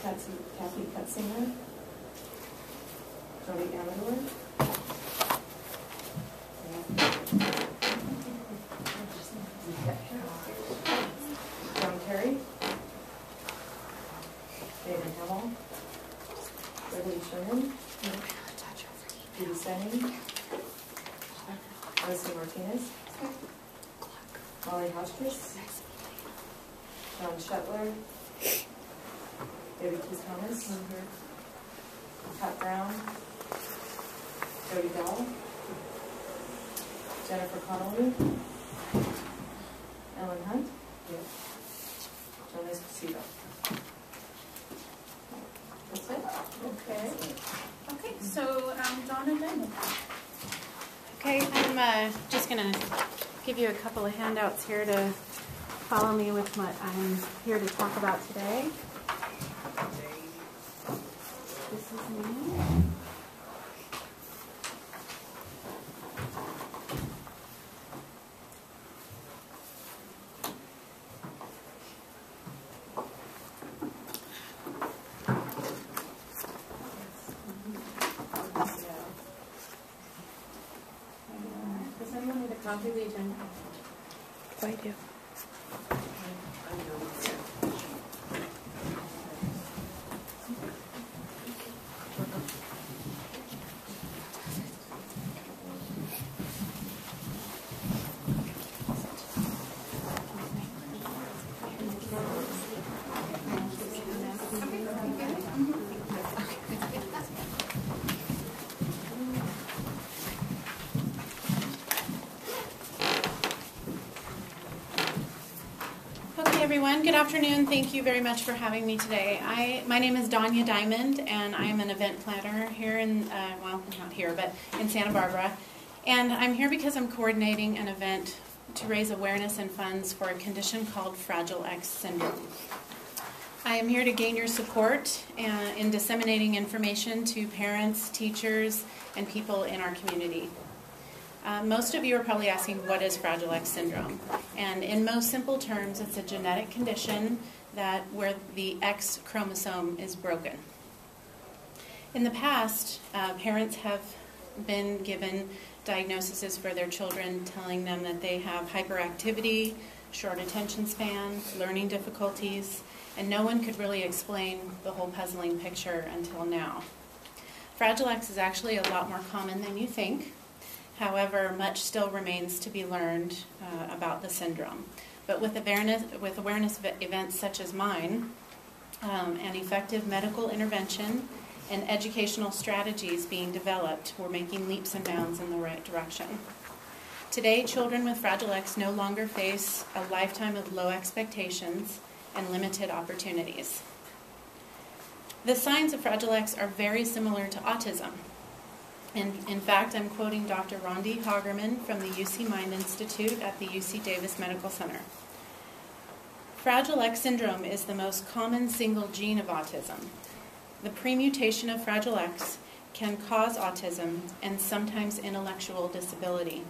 Kathy Cutzinger, Jody Amador, John Terry, David Hamill, Beverly Sherman, Judy Senning, Leslie Martinez, Molly Hostris, John Shetler, David Keith Thomas, Pat Brown, Jody Dahl, Jennifer Connolly, Ellen Hunt, Jonas Casito. That's it. Okay. Okay, so Donna Diamond. Okay, I'm just going to give you a couple of handouts here to follow me with what I'm here to talk about today. This is me. Does anyone need a copy of the agenda? I do. Everyone, good afternoon. Thank you very much for having me today. My name is Danya Diamond, and I am an event planner here in, well, not here, but in Santa Barbara. And I'm here because I'm coordinating an event to raise awareness and funds for a condition called Fragile X syndrome. I am here to gain your support in disseminating information to parents, teachers, and people in our community. Most of you are probably asking, what is Fragile X syndrome? And in most simple terms, it's a genetic condition where the X chromosome is broken. In the past, parents have been given diagnoses for their children telling them that they have hyperactivity, short attention span, learning difficulties, and no one could really explain the whole puzzling picture until now. Fragile X is actually a lot more common than you think. However, much still remains to be learned about the syndrome. But with awareness events such as mine, and effective medical intervention and educational strategies being developed, we're making leaps and bounds in the right direction. Today, children with Fragile X no longer face a lifetime of low expectations and limited opportunities. The signs of Fragile X are very similar to autism. And in fact, I'm quoting Dr. Rondi Hagerman from the UC Mind Institute at the UC Davis Medical Center. Fragile X syndrome is the most common single gene of autism. The premutation of Fragile X can cause autism and sometimes intellectual disability.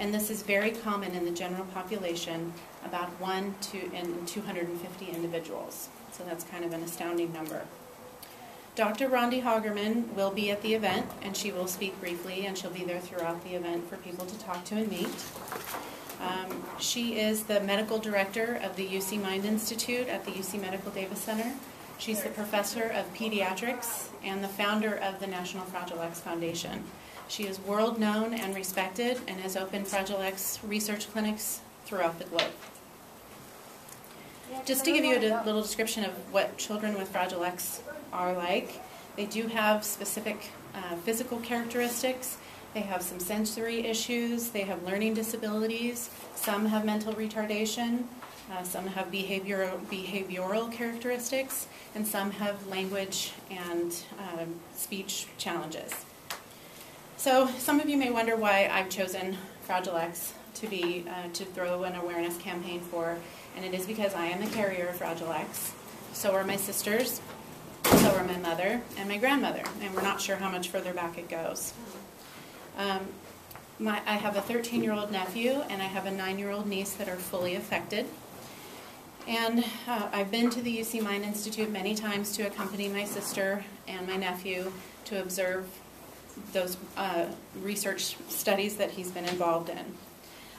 And this is very common in the general population, about 1 in 250 individuals. So that's kind of an astounding number. Dr. Rondi Hagerman will be at the event, and she will speak briefly, and she'll be there throughout the event for people to talk to and meet. She is the medical director of the UC Mind Institute at the UC Medical Davis Center. She's the professor of pediatrics and the founder of the National Fragile X Foundation. She is world known and respected and has opened Fragile X research clinics throughout the globe. Just to give you a little description of what children with Fragile X are like, they do have specific physical characteristics. They have some sensory issues. They have learning disabilities. Some have mental retardation. Some have behavioral characteristics. And some have language and speech challenges. So some of you may wonder why I've chosen Fragile X to throw an awareness campaign for. And it is because I am the carrier of Fragile X. So are my sisters. So are my mother and my grandmother, and we're not sure how much further back it goes. I have a 13-year-old nephew, and I have a 9-year-old niece that are fully affected. And I've been to the UC Mind Institute many times to accompany my sister and my nephew to observe those research studies that he's been involved in.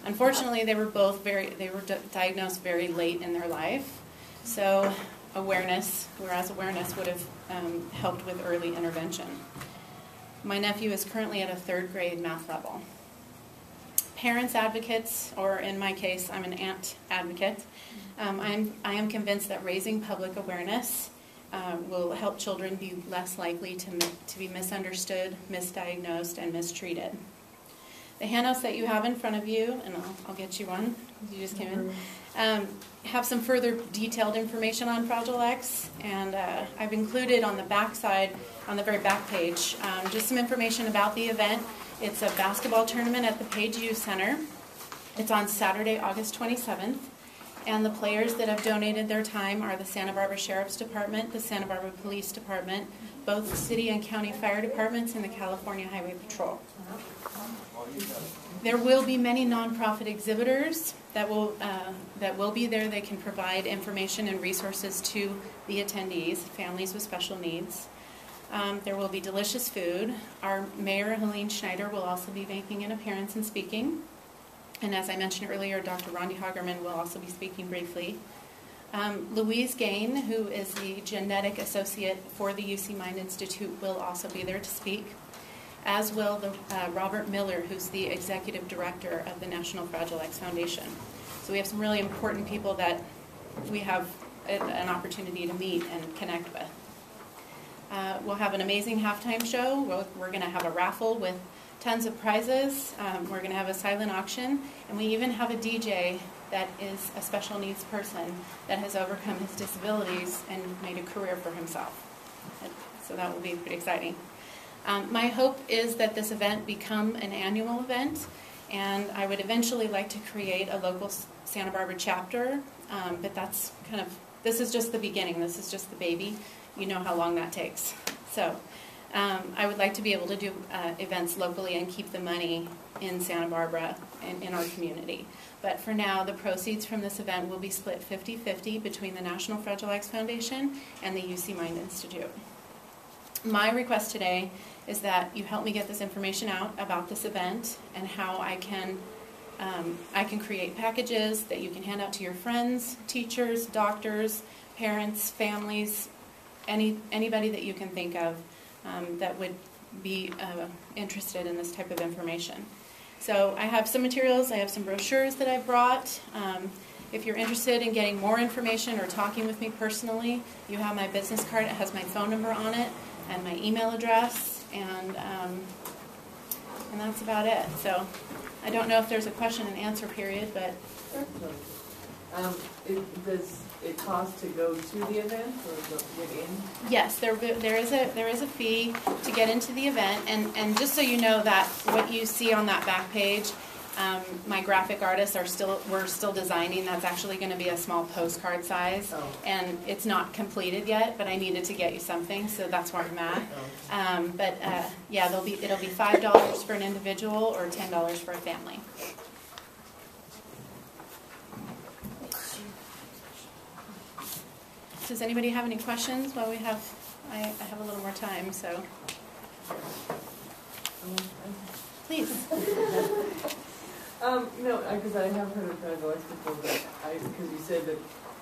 Unfortunately, they were diagnosed very late in their life, so awareness would have helped with early intervention. My nephew is currently at a 3rd grade math level. Parents advocates, or in my case, I'm an aunt advocate. I am convinced that raising public awareness will help children be less likely to be misunderstood, misdiagnosed, and mistreated. The handouts that you have in front of you, and I'll get you one, because you just came in, have some further detailed information on Fragile X, and I've included on the back side, on the very back page, just some information about the event. It's a basketball tournament at the Page Youth Center. It's on Saturday, August 27th. And the players that have donated their time are the Santa Barbara Sheriff's Department, the Santa Barbara Police Department, both city and county fire departments, and the California Highway Patrol. There will be many nonprofit exhibitors that will be there. They can provide information and resources to the attendees, families with special needs. There will be delicious food. Our Mayor, Helene Schneider, will also be making an appearance and speaking. And as I mentioned earlier, Dr. Rondi Hagerman will also be speaking briefly. Louise Gain, who is the genetic associate for the UC Mind Institute, will also be there to speak, as will Robert Miller, who's the executive director of the National Fragile X Foundation. So we have some really important people that we have an opportunity to meet and connect with. We'll have an amazing halftime show. We're going to have a raffle with tons of prizes. We're going to have a silent auction, and we even have a DJ that is a special needs person that has overcome his disabilities and made a career for himself. So that will be pretty exciting. My hope is that this event become an annual event, and I would eventually like to create a local Santa Barbara chapter, but that's this is just the beginning. This is just the baby. You know how long that takes. So I would like to be able to do events locally and keep the money in Santa Barbara and in our community. But for now, the proceeds from this event will be split 50-50 between the National Fragile X Foundation and the UC Mind Institute. My request today is that you help me get this information out about this event and how I can create packages that you can hand out to your friends, teachers, doctors, parents, families, anybody that you can think of that would be interested in this type of information. So I have some materials, I have some brochures that I brought. If you're interested in getting more information or talking with me personally, you have my business card. It has my phone number on it and my email address, and that's about it. So I don't know if there's a question and answer period, but... Does it cost to go to the event or to get in? Yes, there is a fee to get into the event, and just so you know that what you see on that back page, my graphic artists we're still designing. That's actually going to be a small postcard size, and it's not completed yet. But I needed to get you something, so that's where I'm at. Yeah, it'll be $5 for an individual or $10 for a family. Does anybody have any questions? Well, I have a little more time, so please. No, because I have heard of Fragile X before, but because you said that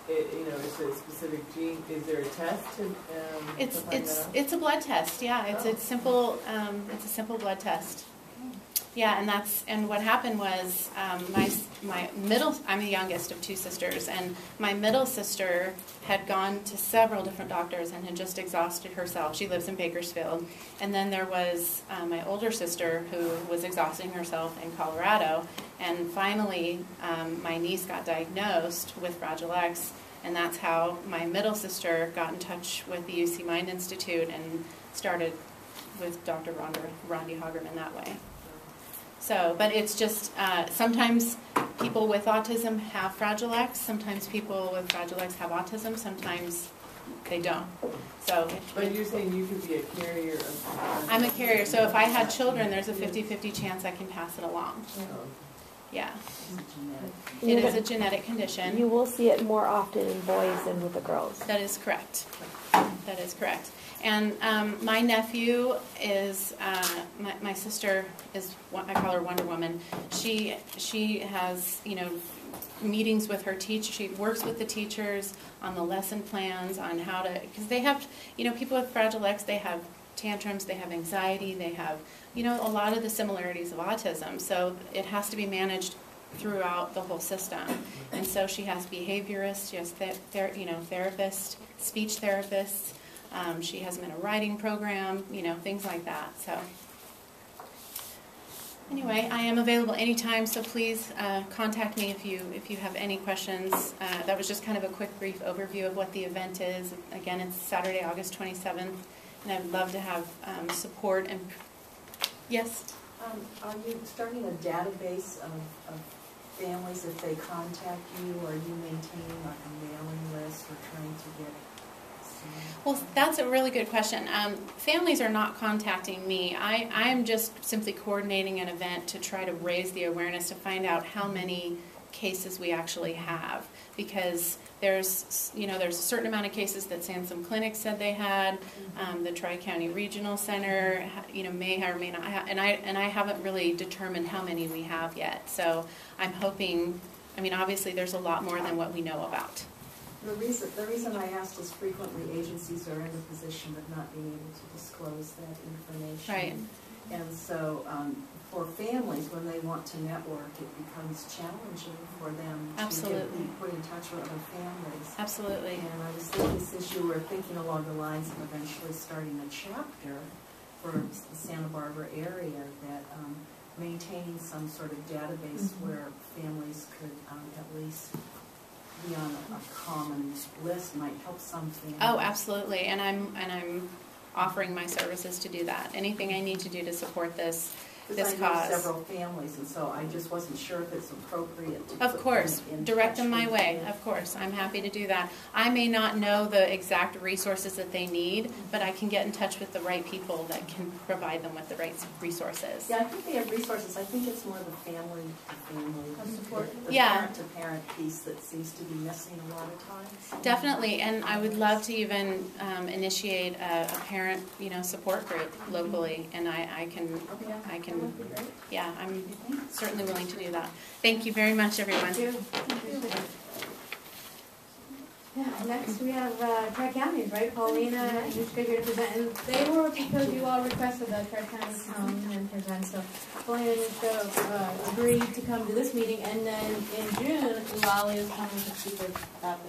it's a specific gene. Is there a test to find that out? It's a blood test. Yeah, it's a simple blood test. Yeah, and what happened was I'm the youngest of two sisters, and my middle sister had gone to several different doctors and had just exhausted herself. She lives in Bakersfield. And then there was my older sister who was exhausting herself in Colorado, and finally my niece got diagnosed with Fragile X, and that's how my middle sister got in touch with the UC Mind Institute and started with Dr. Rondi Hagerman that way. So, but it's just, sometimes people with autism have Fragile X, sometimes people with Fragile X have autism, sometimes they don't. So, but you're saying you could be a carrier of... I'm a carrier, so if I had children, there's a 50-50 chance I can pass it along. Yeah, You it is know, a genetic condition. You will see it more often in boys than with the girls. That is correct. That is correct. And my nephew is, my sister is, I call her Wonder Woman. She has, meetings with her teacher. She works with the teachers on the lesson plans, on how to, because they have, people with Fragile X, they have tantrums, they have anxiety, they have, a lot of the similarities of autism. So it has to be managed throughout the whole system. And so she has behaviorists, she has therapists, speech therapists. She has them in a writing program, things like that. So anyway, I am available anytime, so please contact me if you have any questions. That was just kind of a quick, brief overview of what the event is. Again, it's Saturday, August 27th, and I'd love to have support. And yes? Are you starting a database of families if they contact you? Are you maintaining like a mailing list or trying to get Well, that's a really good question. Families are not contacting me. I'm just simply coordinating an event to try to raise the awareness to find out how many cases we actually have, because there's a certain amount of cases that Sansum Clinic said they had. The Tri-County Regional Center may or may not have, and I haven't really determined how many we have yet. So I'm hoping, obviously there's a lot more than what we know about. The reason I asked is frequently agencies are in the position of not being able to disclose that information. Right. And so for families, when they want to network, it becomes challenging for them to be put in touch with other families. Absolutely. And I was thinking, since you were thinking along the lines of eventually starting a chapter for the Santa Barbara area, that maintaining some sort of database where families could at least be on a common list might help some families. Oh, absolutely, and I'm offering my services to do that. Anything I need to do to support this cause. I know several families, and so I just wasn't sure if it's appropriate to Of course, direct them my way. Of course, I'm happy to do that. I may not know the exact resources that they need, but I can get in touch with the right people that can provide them with the right resources. Yeah, I think they have resources. I think it's more the family-to-family support, the Yeah. parent-to-parent piece that seems to be missing a lot of times. Definitely, and I would love to even initiate a parent, support group locally, and I can, yeah, I'm certainly willing to do that. Thank you very much, everyone. Thank you. Yeah, next we have Tri-Counties, right? Paulina and Yushka here to present, and they were because you all requested that Tri-Counties come and present. So Paulina and Yushka agreed to come to this meeting, and then in June, Lolly is coming to speak about the